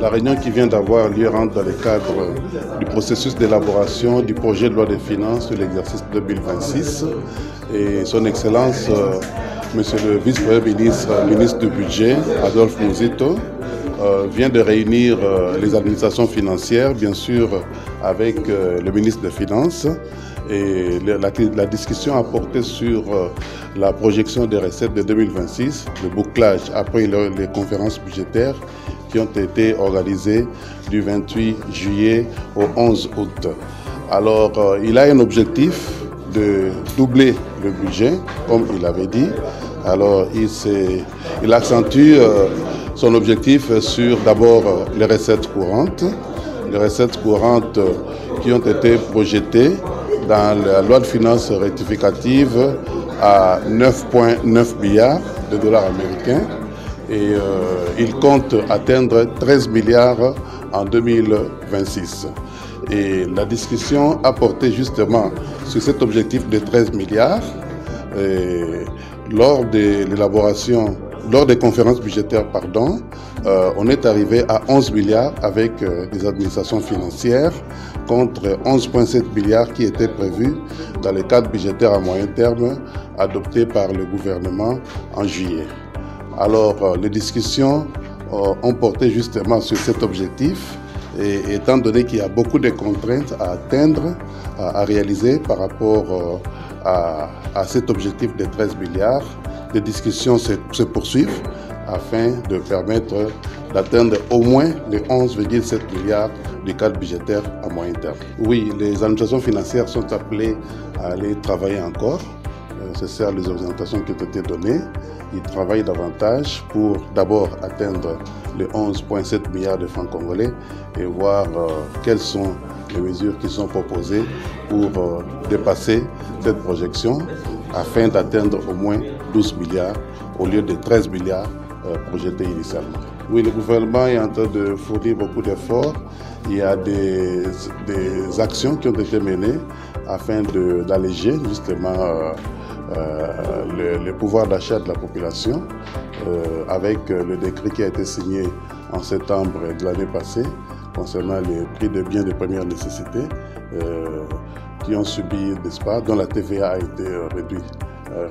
La réunion qui vient d'avoir lieu rentre dans le cadre du processus d'élaboration du projet de loi des finances de l'exercice 2026. Et son Excellence, Monsieur le Vice-Premier ministre, ministre du Budget, Adolphe Muzito, vient de réunir les administrations financières, bien sûr, avec le ministre des Finances. Et la discussion a porté sur la projection des recettes de 2026, le bouclage après les conférences budgétaires qui ont été organisées du 28 juillet au 11 août. Alors, il a un objectif de doubler le budget, comme il avait dit. Alors, il accentue son objectif sur d'abord les recettes courantes qui ont été projetées dans la loi de finances rectificative à 9,9 milliards de dollars américains et il compte atteindre 13 milliards en 2026. Et la discussion a porté justement sur cet objectif de 13 milliards lors des conférences budgétaires, on est arrivé à 11 milliards avec des administrations financières contre 11,7 milliards qui étaient prévus dans le cadre budgétaire à moyen terme adopté par le gouvernement en juillet. Alors, les discussions ont porté justement sur cet objectif et étant donné qu'il y a beaucoup de contraintes à atteindre, à réaliser par rapport à cet objectif de 13 milliards, les discussions se poursuivent afin de permettre d'atteindre au moins les 11,7 milliards du cadre budgétaire à moyen terme. Oui, les administrations financières sont appelées à aller travailler encore. C'est ça les orientations qui ont été données. Ils travaillent davantage pour d'abord atteindre les 11,7 milliards de francs congolais et voir quelles sont les mesures qui sont proposées pour dépasser cette projection afin d'atteindre au moins 12 milliards au lieu de 13 milliards projetés initialement. Oui, le gouvernement est en train de fournir beaucoup d'efforts. Il y a des actions qui ont été menées afin d'alléger justement le pouvoir d'achat de la population avec le décret qui a été signé en septembre de l'année passée concernant les prix de biens de première nécessité qui ont subi, n'est-ce pas, dont la TVA a été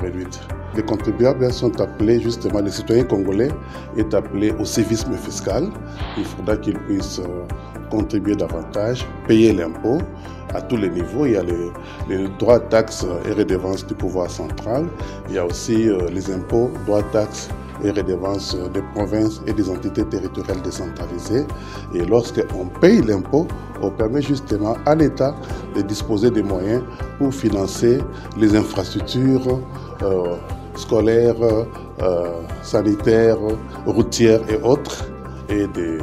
réduite. Les contribuables sont appelés, justement, les citoyens congolais est appelé au civisme fiscal. Il faudra qu'ils puissent contribuer davantage, payer l'impôt à tous les niveaux. Il y a les droits, taxes et redevances du pouvoir central. Il y a aussi les impôts, droits, taxes et redevances des provinces et des entités territoriales décentralisées. Et lorsqu'on paye l'impôt, on permet justement à l'État de disposer des moyens pour financer les infrastructures scolaires, sanitaires, routières et autres, et de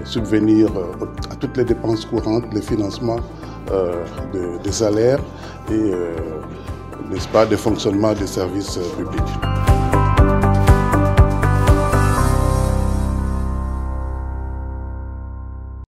subvenir à toutes les dépenses courantes, le financement des salaires et, n'est-ce pas, des fonctionnements des services publics.